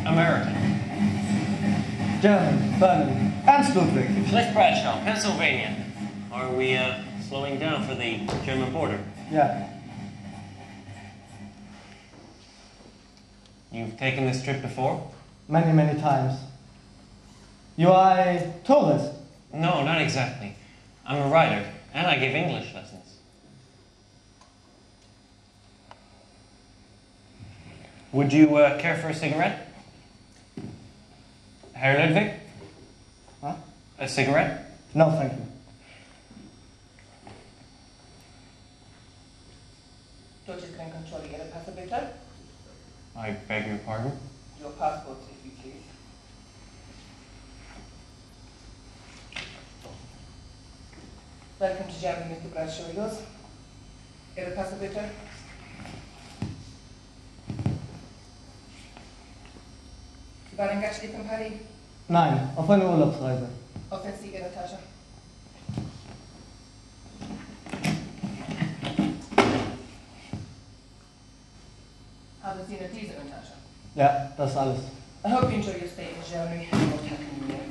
American. German, Berlin, Ernst Ludwig. Cliff Bradshaw, Pennsylvania. Are we slowing down for the German border? Yeah. You've taken this trip before? Many, many times. You are a tourist? No, not exactly. I'm a writer, and I give English lessons. Would you care for a cigarette? Herr Ludwig? Huh? A cigarette? No, thank you. Deutsches Grenzkontrolle, Ihre Pässe bitte? I beg your pardon? Your passports, if you please. Welcome to Germany, Mr. Bradshaw. Yours? Ihre Pässe bitte? Sie waren gastlich in Paris? Nein, auf eine Urlaubsreise. Öffnen Sie Ihre Tasche. Haben Sie eine These in der Tasche? Ja, das ist alles. I hope you enjoy your stay in Germany. What happened here?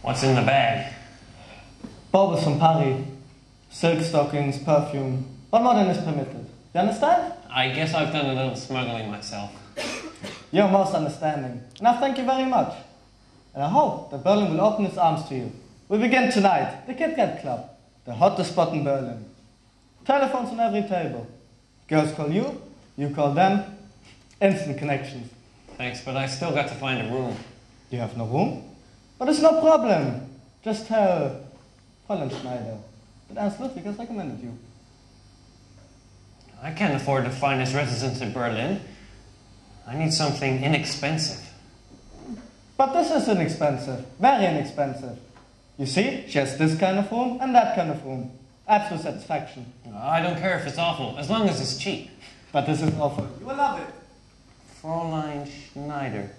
What's in the bag? Baubles from Paris, silk stockings, perfume. But more than is permitted. You understand? I guess I've done a little smuggling myself. You're most understanding. And I thank you very much. And I hope that Berlin will open its arms to you. We begin tonight, the Kit Kat Club, the hottest spot in Berlin. Telephones on every table. Girls call you, you call them. Instant connections. Thanks, but I still got to find a room. You have no room? But it's no problem. Just tell Fräulein Schneider that Ernst Ludwig has recommended you. I can't afford the finest residence in Berlin. I need something inexpensive. But this is inexpensive. Very inexpensive. You see, she has this kind of room and that kind of room. Absolute satisfaction. I don't care if it's awful, as long as it's cheap. But this is awful. You will love it. Fräulein Schneider.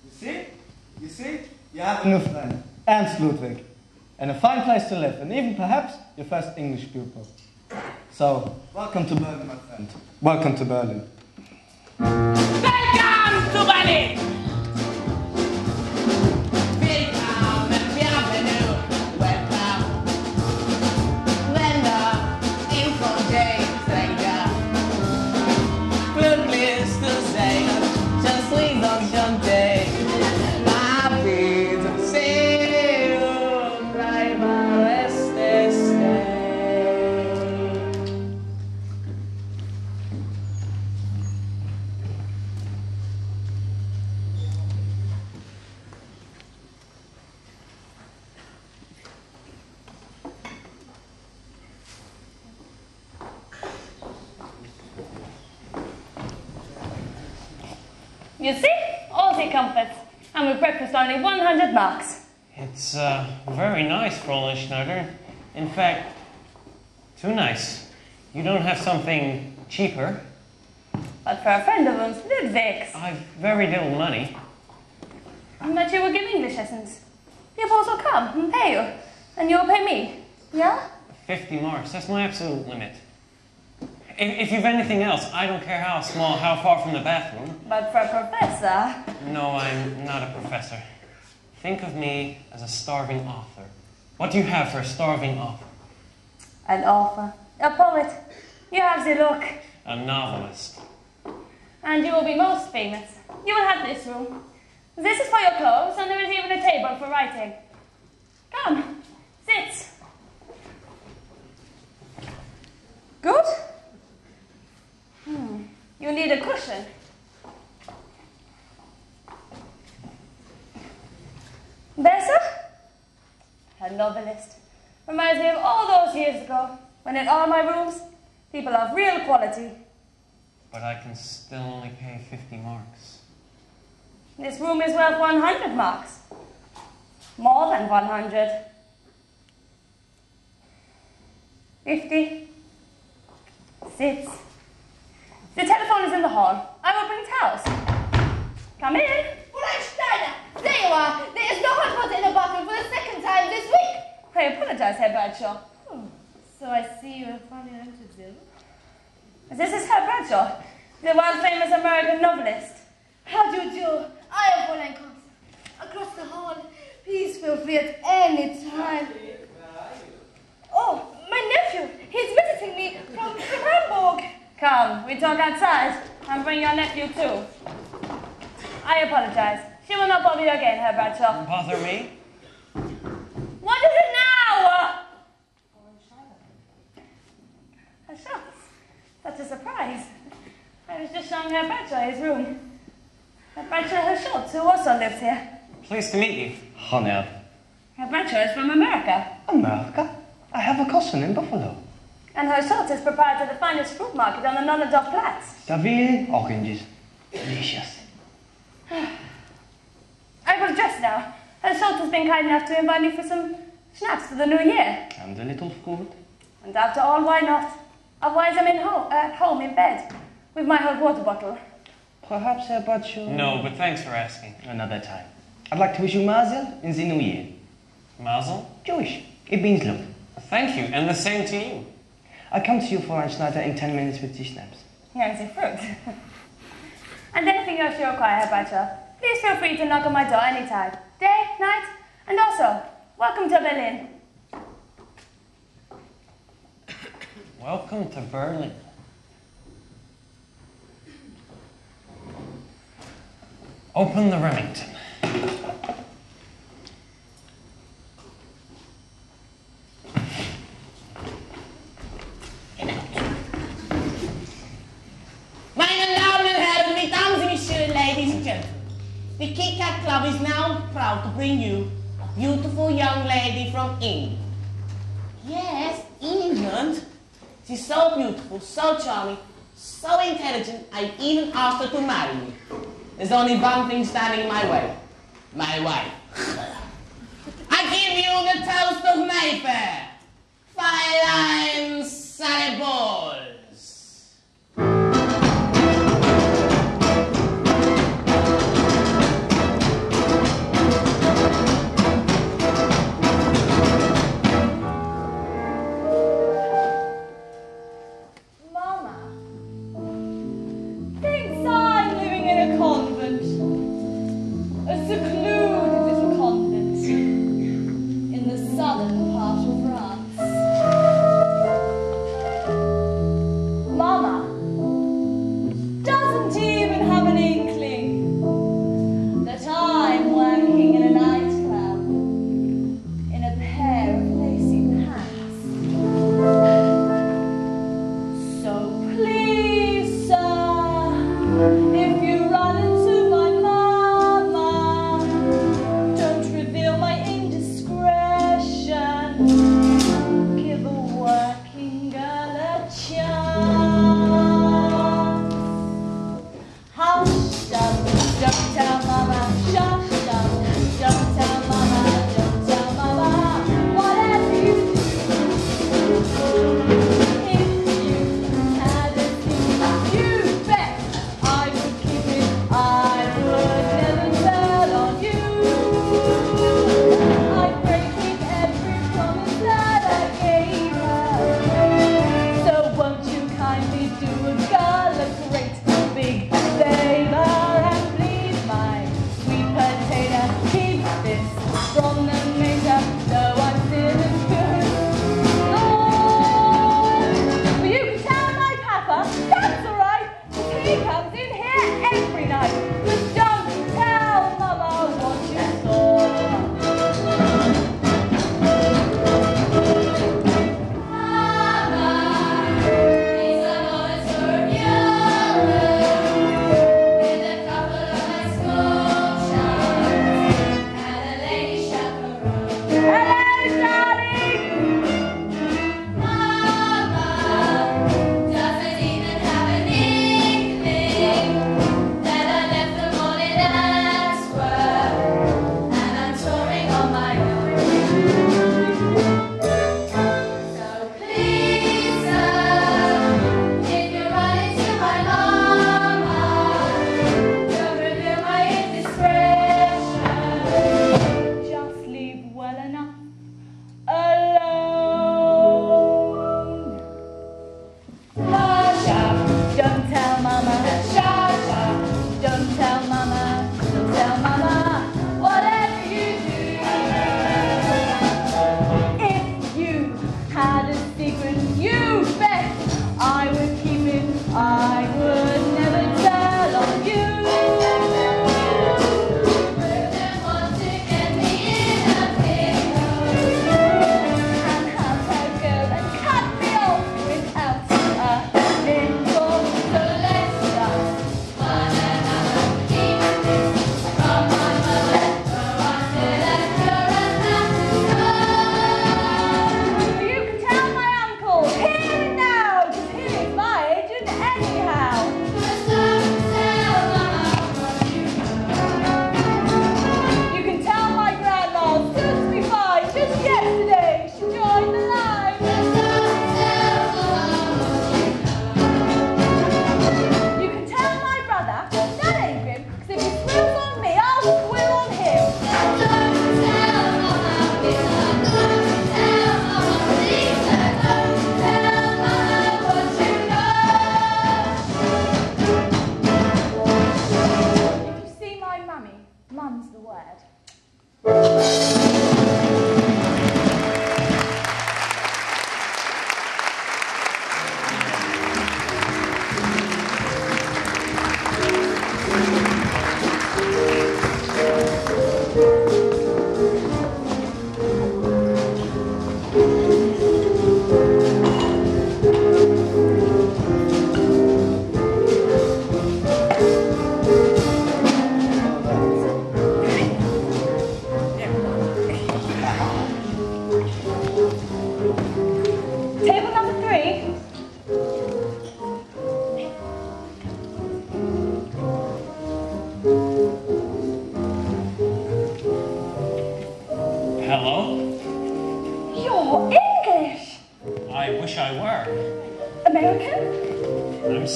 You see? You see? You have a new friend. Ernst Ludwig. And a fine place to live. And even perhaps your first English pupil. So, welcome to Berlin, my friend. Welcome to Berlin. Welcome to Berlin! Willkommen, bienvenue, welcome. Länder, Info Day, Stranger. Glücklich zu sehen, je suis enchanté. Happy to see you, driver, reste stay. You see? All the comforts. And with breakfast only 100 marks. It's very nice, Fräulein Schneider. In fact, too nice. You don't have something cheaper? But for a friend of ours, Ludwig's. I've very little money. But you will give English lessons. Your boss will come and pay you. And you'll pay me. Yeah? 50 marks, that's my absolute limit. If you've anything else, I don't care how small, how far from the bathroom. But for a professor... No, I'm not a professor. Think of me as a starving author. What do you have for a starving author? An author. A poet. You have the look. A novelist. And you will be most famous. You will have this room. This is for your clothes, and there is even a table for writing. Come, sit. Good? You need a cushion. Besser? A novelist. Reminds me of all those years ago, when in all my rooms, people of real quality. But I can still only pay 50 marks. This room is worth 100 marks. More than 100. 50. Sit. The telephone is in the hall. I will bring towels. Come in. Fräulein Schneider, there you are. There is no hot water in the bottle for the second time this week. I apologize, Herr Bradshaw. So I see you have finally entered the room. This is Herr Bradshaw, the world-famous American novelist. How do you do? I have one concert. Across the hall. Please feel free at any time. Oh, my nephew. He's visiting me from Hamburg. Come, we talk outside, and bring your nephew too. I apologize. She will not bother you again, Herr Bradshaw. Bother me? What is it now? Herr Schultz, such a surprise. I was just showing Herr Bradshaw his room. Herr Bradshaw Herr Schultz, who also lives here. Pleased to meet you. Honor. Herr Bradshaw is from America. America? I have a cousin in Buffalo. And Herr Schultz is proprietor of the finest fruit market on the Nonnendorf Platz. Davil oranges. Delicious. I will dress now. Herr Schultz has been kind enough to invite me for some schnapps for the new year. And a little fruit. And after all, why not? Otherwise I'm at home in bed with my hot water bottle. Perhaps Herr Bradshaw... No, but thanks for asking. Another time. I'd like to wish you Mazel in the New Year. Mazel? Jewish. It means love. Thank you, and the same to you. I'll come to you for lunch later in 10 minutes with the schnapps. Here's the fruit. And anything else you require, Herr Bradshaw, please feel free to knock on my door anytime. Day, night, and also, welcome to Berlin. Welcome to Berlin. Open the Remington. Meine Damen und Herren, mesdames et messieurs, ladies and gentlemen, the Kit Kat Club is now proud to bring you a beautiful young lady from England. Yes, England. She's so beautiful, so charming, so intelligent, I even asked her to marry me. There's only one thing standing in my way. My wife. I give you the toast of Mayfair. 5 lines, Sally Balls.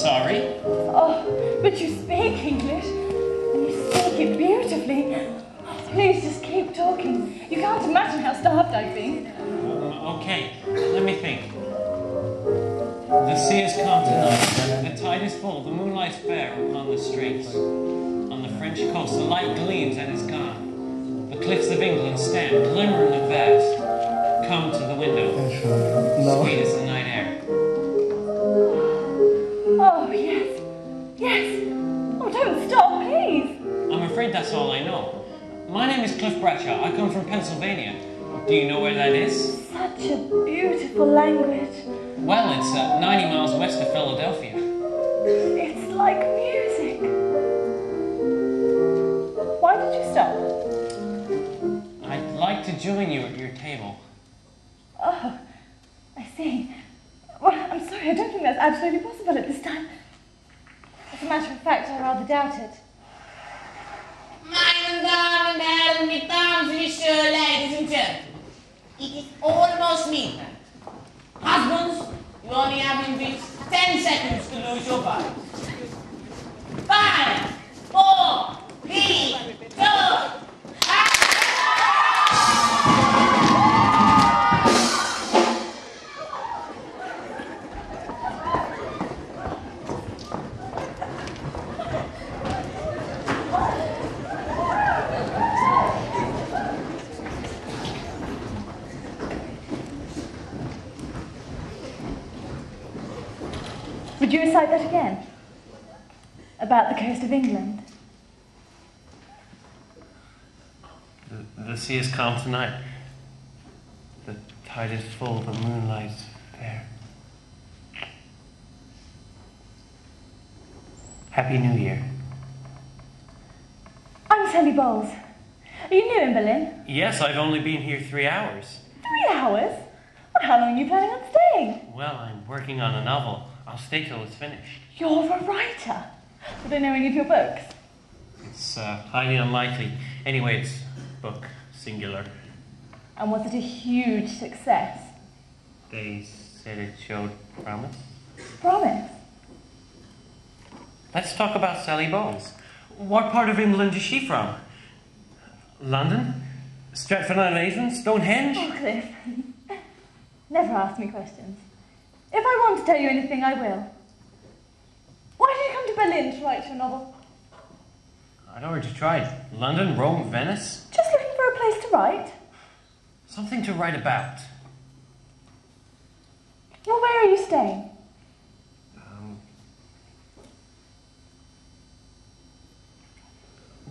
sorry. Oh, but you speak English, and you speak it beautifully. Please just keep talking. You can't imagine how starved I've been. Okay, let me think. The sea is calm tonight. The tide is full. The moonlight's fair upon the streets. On the French coast, the light gleams and is gone. The cliffs of England stand, glimmering and vast. Come to the window. No. Sweet as the night air. Oh, yes. Yes. Oh, don't stop, please. I'm afraid that's all I know. My name is Cliff Bradshaw. I come from Pennsylvania. Do you know where that is? Such a beautiful language. Well, it's 90 miles west of Philadelphia. It's like music. Why did you stop? I'd like to join you at your table. Oh, I see. Well, I'm sorry, I don't think that's absolutely possible at this time. As a matter of fact, I rather doubt it. Meine Damen und Herren, mesdames et messieurs, ladies and gentlemen, it is almost midnight. Husbands, you only have in this 10 seconds to lose your wife. 5, 4, 3, 2, Would you recite that again? About the coast of England? The sea is calm tonight. The tide is full, the moonlight's fair. Happy New Year. I'm Sally Bowles. Are you new in Berlin? Yes, I've only been here 3 hours. 3 hours? Well, how long are you planning on staying? Well, I'm working on a novel. I'll stay till it's finished. You're a writer. Would I know any of your books? It's highly unlikely. Anyway, it's book, singular. And was it a huge success? They said it showed promise. Promise. Let's talk about Sally Bowles. What part of England is she from? London? Stratford-on-Avon? Stonehenge? Oh, Cliff. Never ask me questions. If I want to tell you anything, I will. Why did you come to Berlin to write your novel? I'd already tried. London, Rome, Venice. Just looking for a place to write? Something to write about. Well, where are you staying?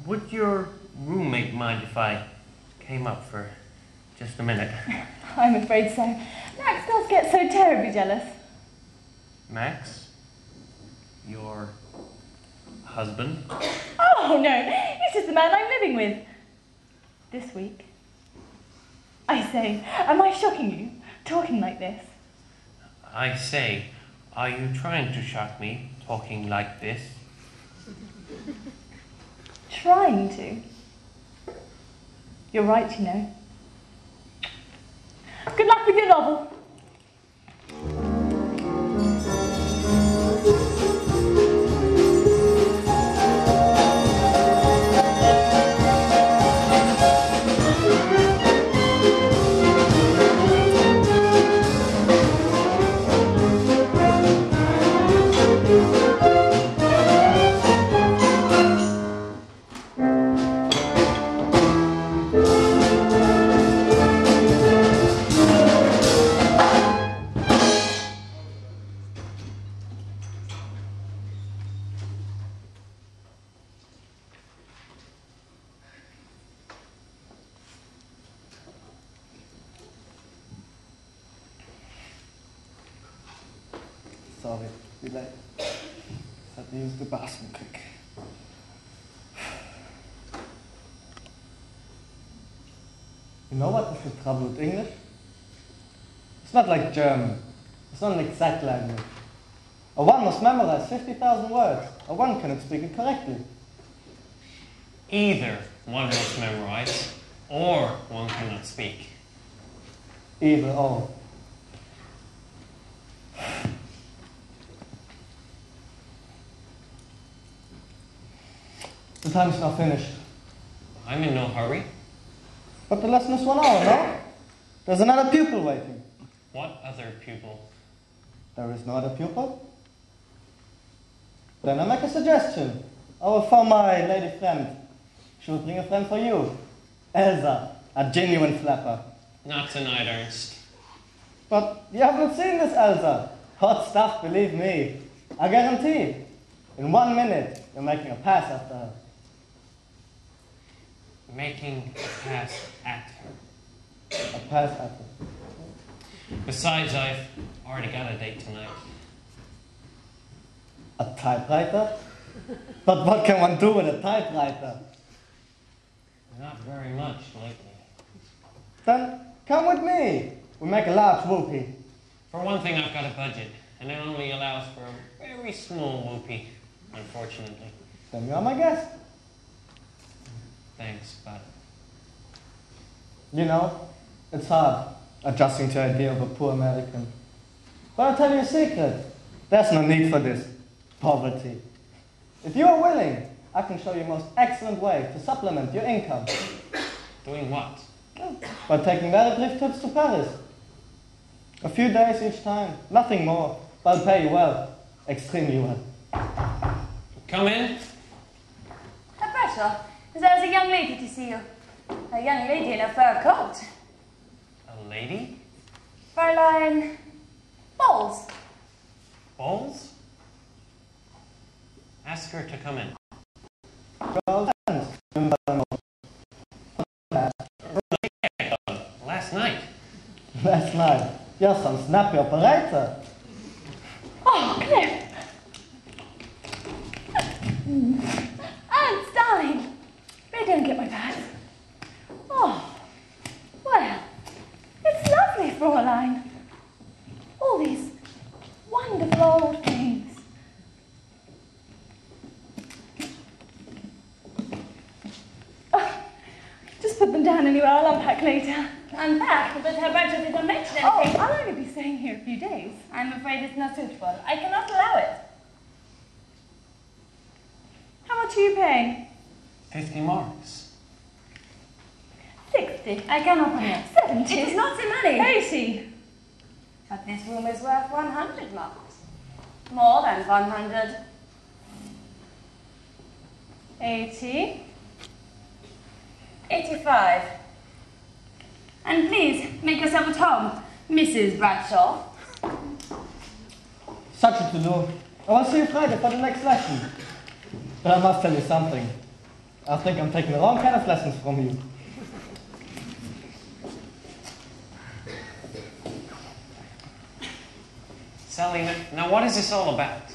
Would your roommate mind if I came up for just a minute? I'm afraid so. Max does get so terribly jealous. Max? Your husband? Oh, no. He's just the man I'm living with. This week. I say, am I shocking you, talking like this? I say, are you trying to shock me, talking like this? Trying to. You're right, you know. Good luck with your novel. Sorry, be late. Had to use the bathroom quick. You know what is the trouble with English? It's not like German. It's not an exact language. A one must memorize 50,000 words. A one cannot speak it correctly. Either one must memorize, or one cannot speak. Either or. The time's not finished. I'm in no hurry. But the lesson is 1 hour, no? There's another pupil waiting. What other pupil? There is no other pupil? Then I make a suggestion. I will phone my lady friend. She will bring a friend for you. Elsa, a genuine flapper. Not tonight, Ernst. But you haven't seen this, Elsa. Hot stuff, believe me. I guarantee. In 1 minute, you're making a pass after her. Making a pass at her. A pass after her. Besides, I've already got a date tonight. A typewriter? But what can one do with a typewriter? Not very much lately. Then come with me. We make a large whoopee. For one thing, I've got a budget, and it only allows for a very small whoopee, unfortunately. Then you are my guest. Thanks, but You know, it's hard adjusting to the idea of a poor American. But I'll tell you a secret. There's no need for this poverty. If you are willing, I can show you a most excellent way to supplement your income. doing what? By taking very brief trips to Paris. A few days each time, nothing more. But I'll pay you well, extremely well. Come in. Pressure, there's a young lady to see you. A young lady in a fur coat. A lady? Fräulein Bowles. Bowles? Ask her to come in. Well, thanks. Last night. Last night, you're some snappy operator. Oh, Cliff. Ernst, darling. Better go and get my bag. Oh, well, it's lovely, Fräulein. All these wonderful old things. Oh, just put them down anywhere. I'll unpack later. Unpack? But Herr Bradford didn't mention anything. Oh, I'll only be staying here a few days. I'm afraid it's not suitable. I cannot allow it. How much are you paying? 50 marks. 60. I cannot pay 70. It is not the money. 80. But this room is worth 100 marks. More than 100. 80. 85. And please, make yourself at home, Mrs. Bradshaw. Such a to-do. I will see you Friday for the next lesson. But I must tell you something. I think I'm taking the wrong kind of lessons from you. Sally, now what is this all about?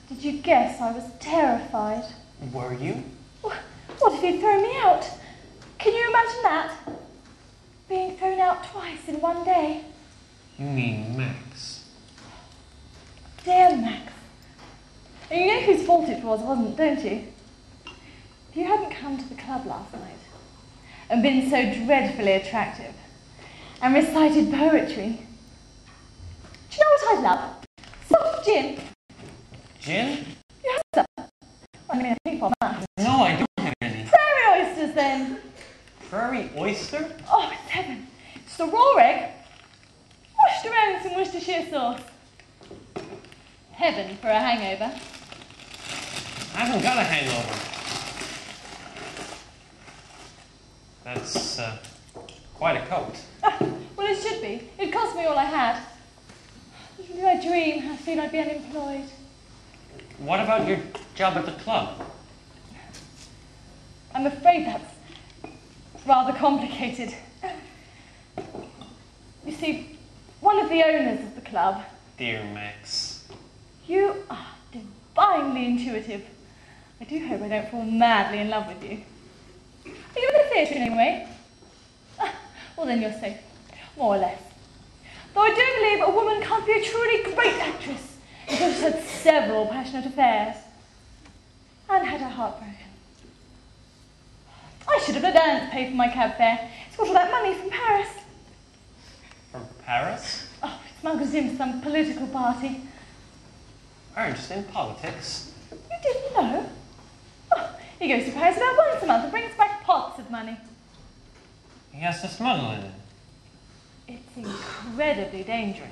Did you guess I was terrified? Were you? What if he'd thrown me out? Can you imagine that? Being thrown out twice in one day. You mean Max? Dear Max. And you know whose fault it was, wasn't it, don't you? If you hadn't come to the club last night and been so dreadfully attractive and recited poetry, do you know what I'd love? Soft gin. Gin? You have some? I mean, I think for that. No, I don't have any. Prairie oysters then. Prairie oyster? Oh, it's heaven. Just a raw egg, washed around in some Worcestershire sauce. Heaven for a hangover. I haven't got a hangover. That's quite a coat. Well, it should be. It cost me all I had. It was my dream. I feel I'd be unemployed. What about your job at the club? I'm afraid that's rather complicated. You see, one of the owners of the club... Dear Max. You are divinely intuitive. I do hope I don't fall madly in love with you. Are you in the theatre anyway? Well, then you're safe. More or less. Though I do believe a woman can't be a truly great actress until she's had several passionate affairs and had her heart broken. I should have let Ernst pay for my cab fare. It's got all that money from Paris. From Paris? Oh, it smuggles in some political party. Ernst, in politics? You didn't know? Oh, He goes to Paris about once a month and brings back pots of money. He has to smuggle it in. It's incredibly dangerous.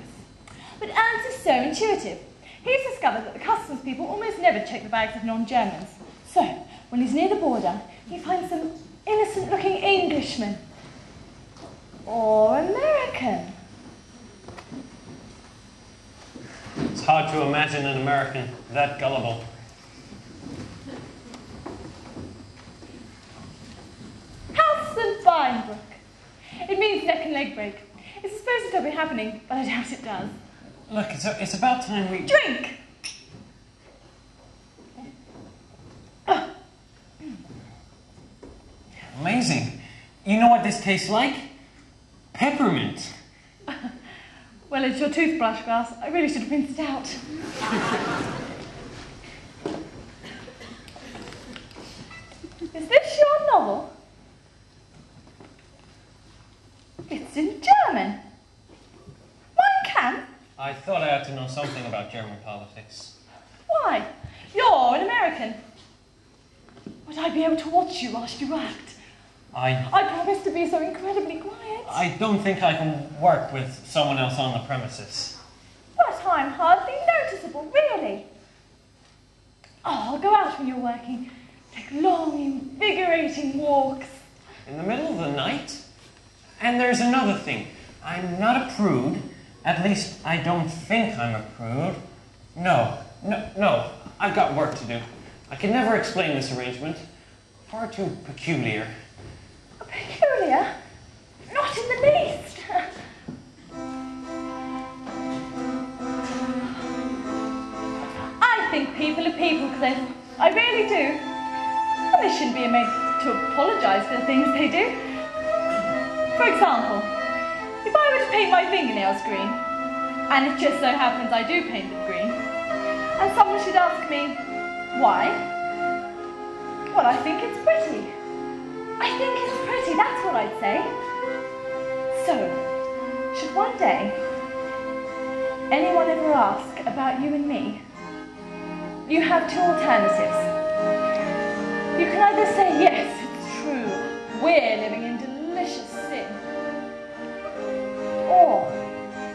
But Ernst is so intuitive. He's discovered that the customs people almost never check the bags of non-Germans. So, when he's near the border, he finds some innocent-looking Englishman. Or American. It's hard to imagine an American that gullible. House and Beinbrook. It means neck and leg break. It's supposed to be happening, but I doubt it does. Look, it's about time we... Drink! Amazing. You know what this tastes like? Peppermint. Well, it's your toothbrush glass. I really should have rinsed it out. Is this your novel? It's in German. Mein Kampf? I thought I ought to know something about German politics. Why? You're an American. Would I be able to watch you whilst you act? I promise to be so incredibly quiet. I don't think I can work with someone else on the premises. But I'm hardly noticeable, really. Oh, I'll go out when you're working. Take long, invigorating walks. In the middle of the night? And there's another thing. I'm not a prude. At least I don't think I'm a prude. No. I've got work to do. I can never explain this arrangement. Far too peculiar. Peculiar? Not in the least. I think people are people, Cliff. I really do. And they shouldn't be made to apologise for the things they do. For example, if I were to paint my fingernails green, and it just so happens I do paint them green, and someone should ask me, why? Well, I think it's pretty. I think it's pretty, that's what I'd say. So, should one day anyone ever ask about you and me, you have two alternatives. You can either say, yes, it's true, we're living in delicious sin. Or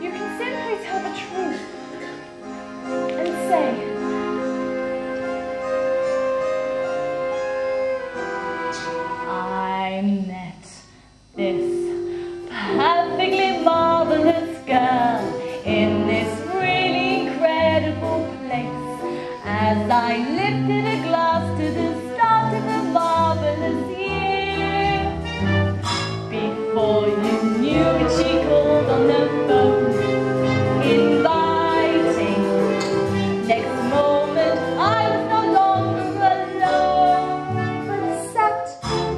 you can simply tell the truth and say, I met this perfectly marvelous girl in this really incredible place as I lifted a glass to the start of a marvelous year. Before you knew it, she called on the phone, inviting. Next moment, I was no longer alone, but sat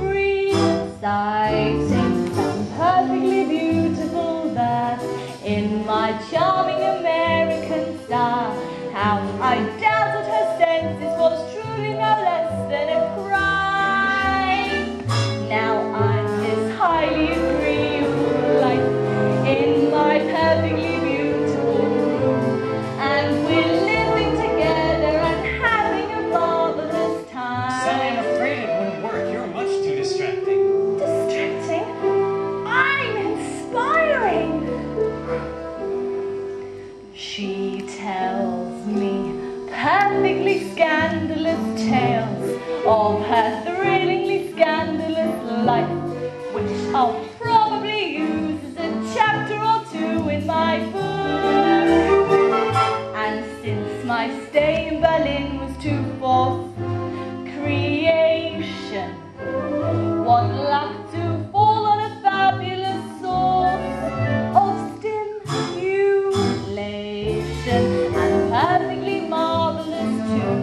reciting some perfectly beautiful verse in my charming American style. How I dazzled her senses was truly no less than a crime. Now I'm this highly agreeable life in my perfectly beautiful room, and we're living together and having a marvelous time. Sally, I'm afraid it wouldn't work. You're much too distracting. Distracting? I'm inspiring. She tells me perfectly scandalous tales of her thrillingly scandalous life, which I'll probably use as a chapter or two in my book. And since my stay in Berlin was to force creation, what luck to fall on a fabulous source of stimulation, and perfectly marvelous too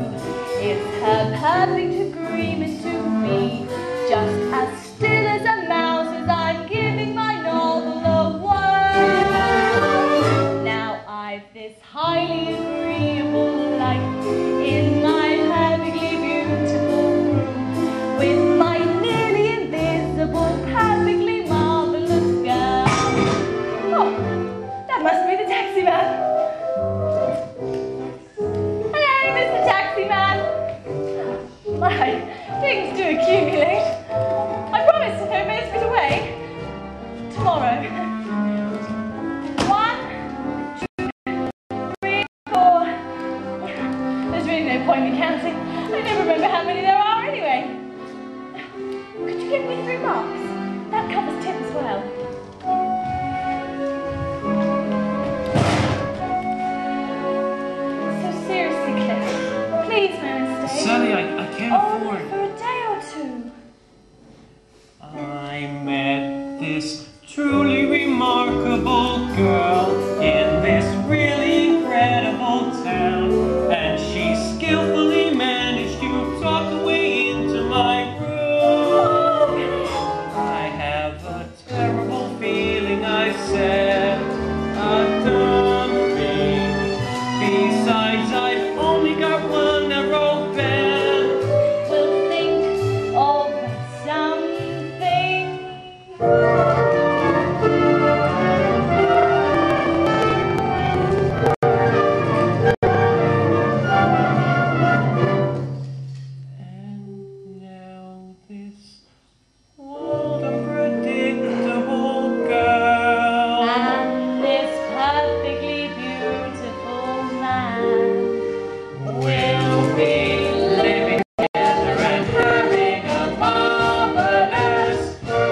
is her perfect agreement to be just as still as a mouse as I'm giving my novel a whirl. Now I've this highly agreeable life in my perfectly beautiful room with my nearly invisible, perfectly marvelous girl. Oh, that must be the taxi man. Hello, Mr. Taxi Man. Why, do Things do accumulate. I promise to throw most of it away tomorrow. 1, 2, 3, 4. There's really no point in counting. I never remember how many there are anyway. Could you give me 3 marks? That covers tip as well. So seriously, Cliff, please, may I stay? Sally, I can't afford. For a day or 2. I met this truly remarkable girl in this really incredible town, and she skillfully managed to talk her way into my room. I have a terrible feeling I said a dumb thing. Besides, I've only got one narrow bed. We'll think of something. And now this old unpredictable girl. And this perfectly beautiful man We'll be living together and having a marvelous time.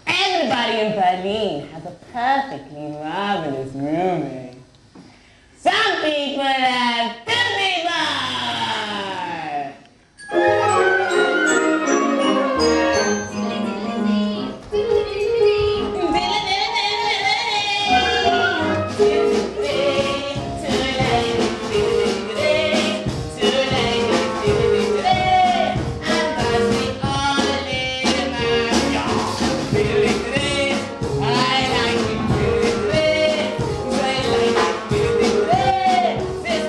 Everybody in Berlin has a perfectly marvelous roommate. Some people have 2 people! This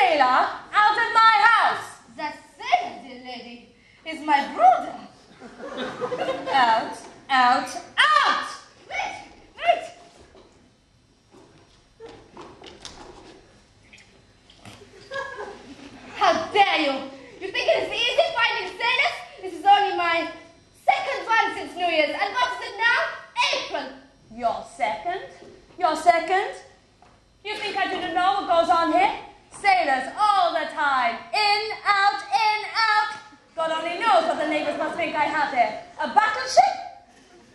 sailor out of my house. That sailor, dear lady, is my brother. Out, out, out! Wait, wait. How dare you? You think it is easy finding sailors? This is only my second one since New Year's. And what is it now? April. Your second? Your second? You think I didn't know what goes on here? Sailors all the time. In, out, in, out. God only knows what the neighbors must think I have here. A battleship?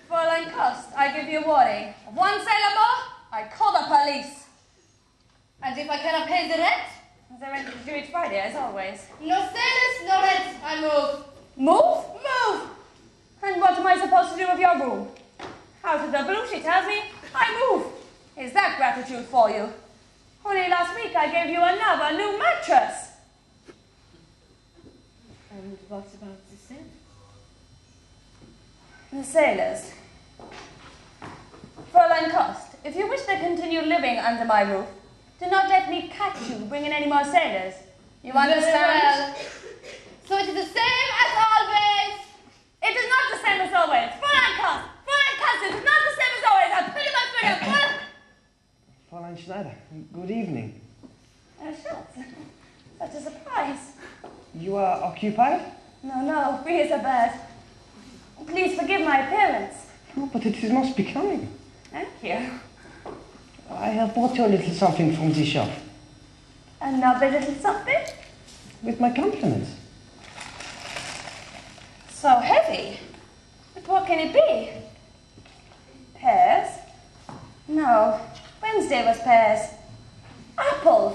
Fräulein Cost, I give you warning. One sailor more, I call the police. And if I cannot pay the rent? The rent is due each Friday, as always. No sailors, no rent. I move. Move? Move! And what am I supposed to do with your room? Out of the blue, she tells me, I move. Is that gratitude for you? Only last week I gave you another new mattress. And what about the sailors? The sailors. Fräulein Cost, if you wish to continue living under my roof, do not let me catch you bringing any more sailors. You understand? Very well. So it is the same as always. It is not the same as always. Fräulein Cost, it is not the same as always. I'll put you my finger. Fräulein Schneider, good evening. Schultz, such a surprise. You are occupied? No, free as a bird. Please forgive my appearance. Oh, but it is most becoming. Thank you. I have brought you a little something from the shop. Another little something? With my compliments. So heavy. But what can it be? Pears? No. Wednesday was pears. Apples.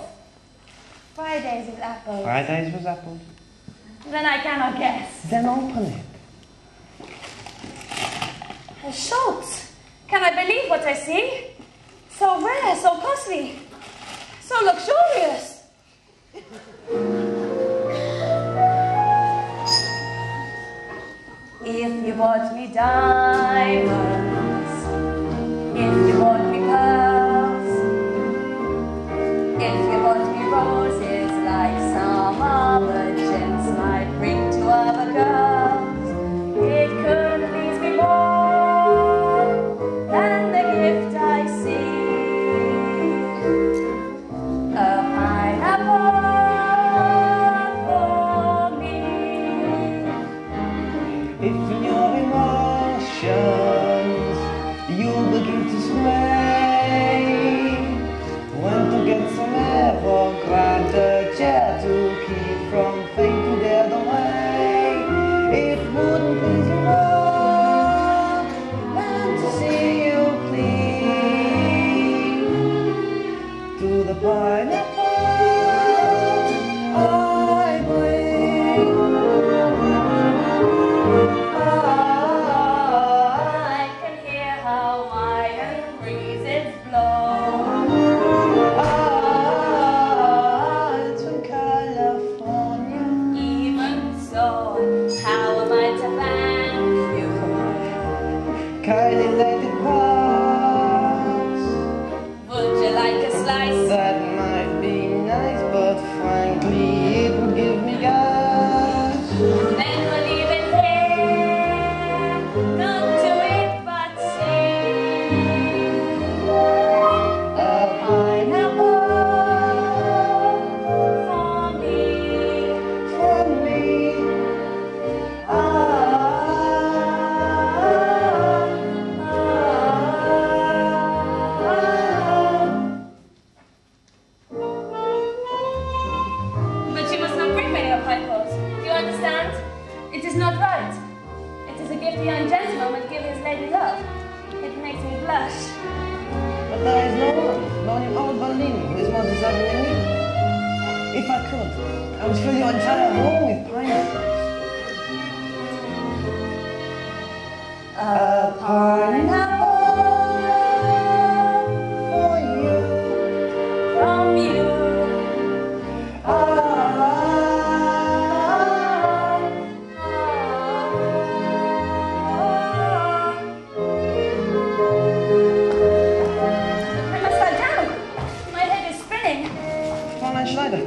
Fridays is apples. Fridays was apples. Then I cannot guess. Then open it. Schultz, can I believe what I see? So rare, so costly, so luxurious. If you bought me diamonds, if you bought me pearls, if you bought me roses like some other gents might bring to other girls, it could please me more than the gift I see. A pineapple for me. If in your emotions you begin to sway, when to get some air or grant a chair to keep from fainting dead away, it wouldn't please you more than to see you cling to the pineapple I bring. I can hear how iron breezes blow. It's from California. Even so, how am I to thank you? Kindly let it pass. Would you like a slice? That might be nice, but frankly, it would give me gas. Then we'll leave it here. Don't do it, but see. A pineapple For me. for me. But you must not bring many of pineapples. Do you understand? It is not right. It is a gift a young gentleman would give his lady love. It makes me blush. But there is no one, not an old Berlin, who is more deserving than you. If I could, I would fill your entire room with pineapples. A pineapple for you. From you. I must lie down. My head is spinning. Fräulein Schneider,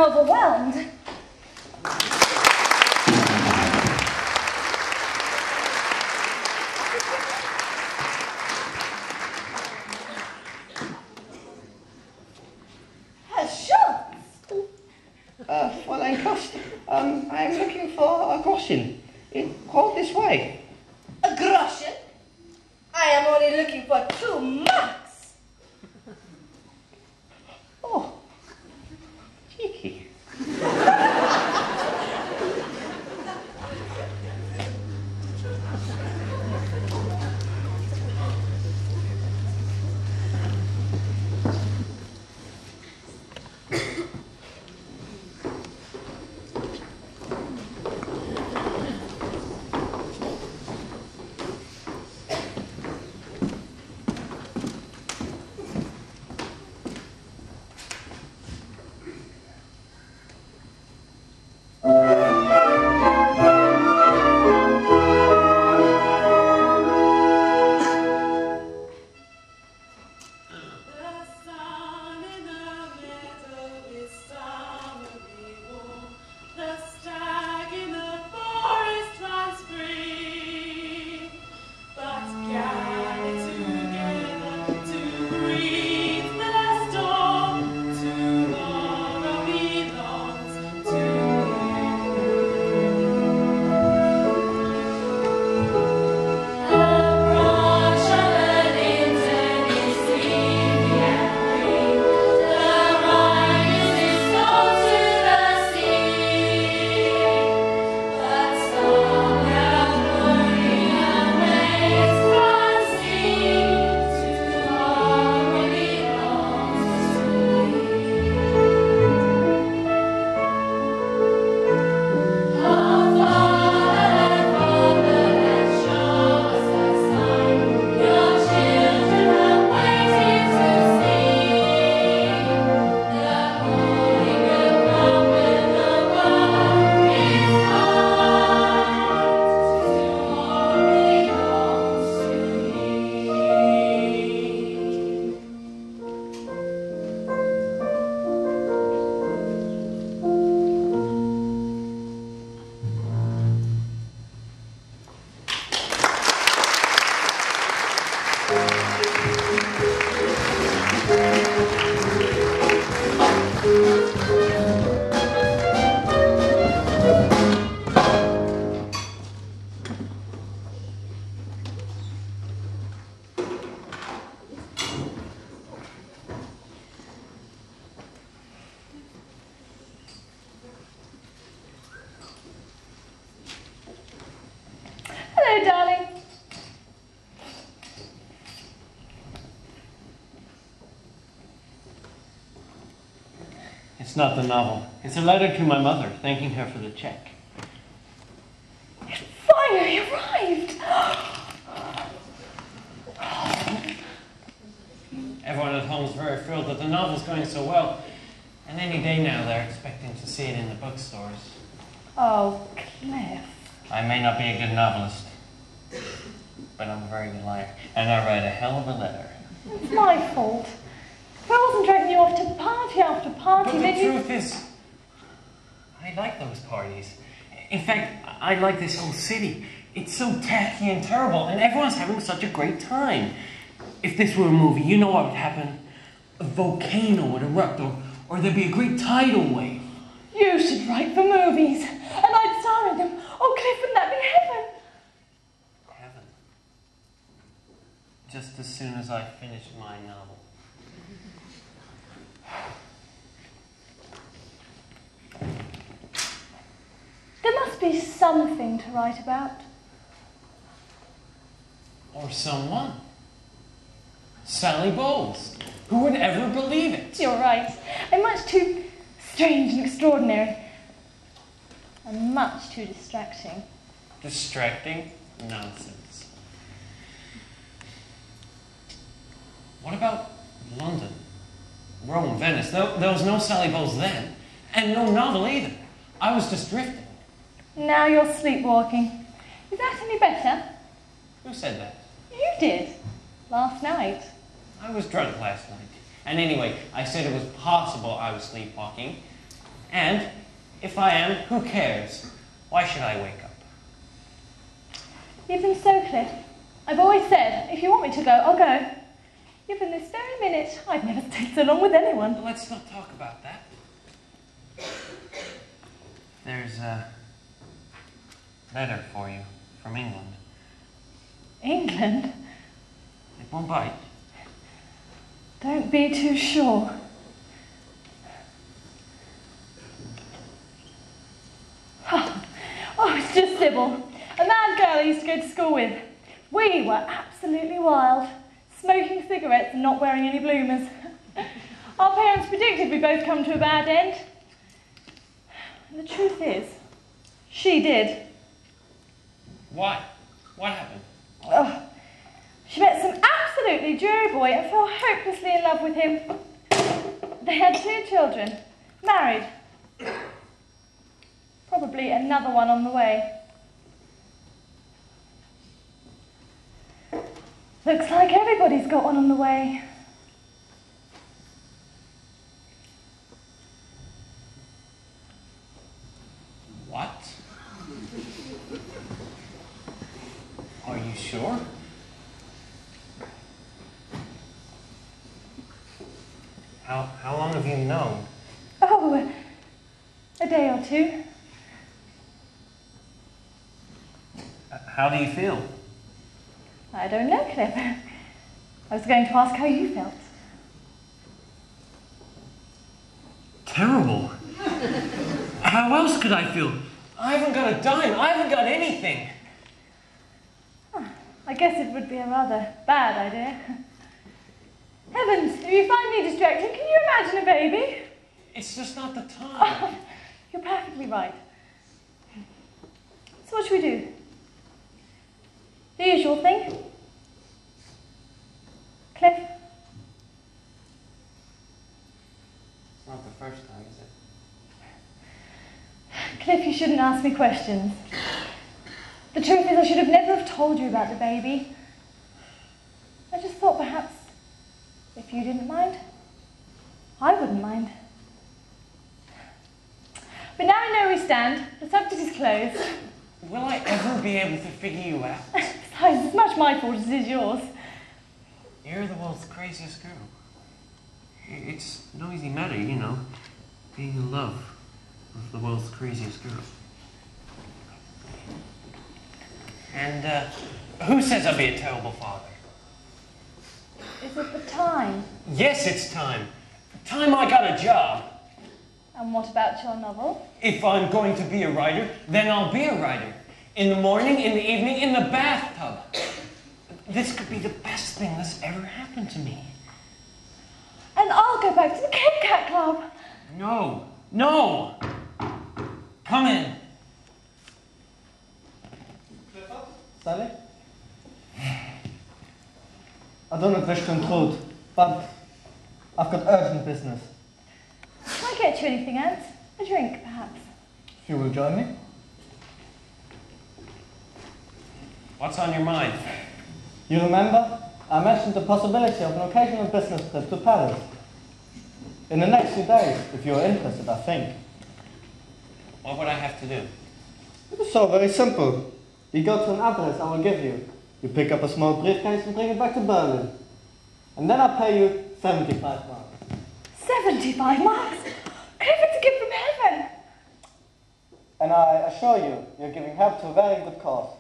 overwhelmed. Fräulein Kost, I am looking for a groschen. Hold this way. A groschen? I am only looking for 2 marks. Oh, cheeky. Hello, darling. It's not the novel. It's a letter to my mother, thanking her for the check. It finally arrived. Everyone at home is very thrilled that the novel's going so well. And any day now they're expecting to see it in the bookstores. Oh, Cliff. I may not be a good novelist, but I'm a very good liar. And I write a hell of a letter. It's my fault. If I wasn't dragging you off to party after party, But then the you... truth is, I like those parties. In fact, I like this whole city. It's so tacky and terrible, and everyone's having such a great time. If this were a movie, you know what would happen? A volcano would erupt, or there'd be a great tidal wave. You should write for movies, and I'd star in them. Oh, Cliff, wouldn't that be heaven? Heaven. Just as soon as I finish my novel. There must be something to write about. Or someone. Sally Bowles. Who would ever believe it? You're right. I'm much too strange and extraordinary. And much too distracting. Distracting? Nonsense. What about London? Rome, Venice? There was no Sally Bowles then. And no novel either. I was just drifting. Now you're sleepwalking. Is that any better? Who said that? You did. Last night. I was drunk last night. And anyway, I said it was possible I was sleepwalking. And if I am, who cares? Why should I wake up? Even so, Cliff, I've always said, if you want me to go, I'll go. Even this very minute, I've never stayed so long with anyone. But let's not talk about that. There's a letter for you from England. England? It won't bite. Don't be too sure. Oh, it's just Sybil, a mad girl I used to go to school with. We were absolutely wild, smoking cigarettes and not wearing any bloomers. Our parents predicted we'd both come to a bad end. And the truth is, she did. Why? What happened? Oh, she met some absolutely dreary boy and fell hopelessly in love with him. They had 2 children, married. Probably another one on the way. Looks like everybody's got one on the way. What? Are you sure? How long have you known? Oh, a day or 2. How do you feel? I don't know, Cliff. I was going to ask how you felt. Terrible. How else could I feel? I haven't got a dime. I haven't got anything. I guess it would be a rather bad idea. Heavens, if you find me distracting, can you imagine a baby? It's just not the time. Oh, you're perfectly right. So what should we do? The usual thing? Cliff? It's not the first time, is it? Cliff, you shouldn't ask me questions. The truth is, I should have never have told you about the baby. I just thought perhaps, if you didn't mind, I wouldn't mind. But now I know where we stand. The subject is closed. Will I ever be able to figure you out? Besides, it's much my fault as it is yours. You're the world's craziest girl. It's no easy matter, you know, being in love with the world's craziest girl. And who says I'll be a terrible father? Is it the time? Yes, it's time. Time I got a job. And what about your novel? If I'm going to be a writer, then I'll be a writer. In the morning, in the evening, in the bathtub. This could be the best thing that's ever happened to me. And I'll go back to the Kit Kat Club. No, no! Come in. Sally? I don't wish to intrude, but I've got urgent business. Can I get you anything else? A drink, perhaps? If you will join me. What's on your mind? You remember? I mentioned the possibility of an occasional business trip to Paris. In the next few days, if you're interested, I think. What would I have to do? It is so very simple. You go to an address I will give you. You pick up a small briefcase and bring it back to Berlin. And then I'll pay you 75 marks. 75 marks? Cliff, it's a gift from heaven. And I assure you, you're giving help to a very good cause.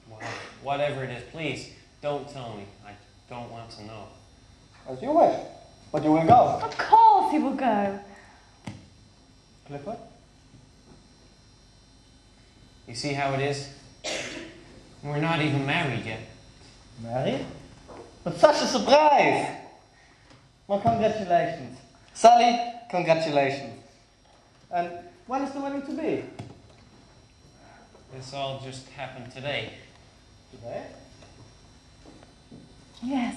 Well, whatever it is, please, don't tell me. I don't want to know. As you wish. But you will go. Of course he will go. Clifford? You see how it is? We're not even married yet. Married? But such a surprise! Well, congratulations. Sally, congratulations. And when is the wedding to be? This all just happened today. Today? Yes.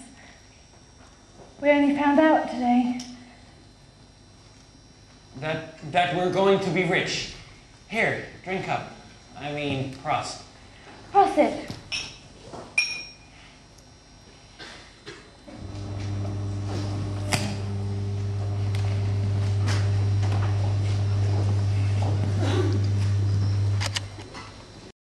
We only found out today. That we're going to be rich. Here, drink up. I mean, Prost. Prosit.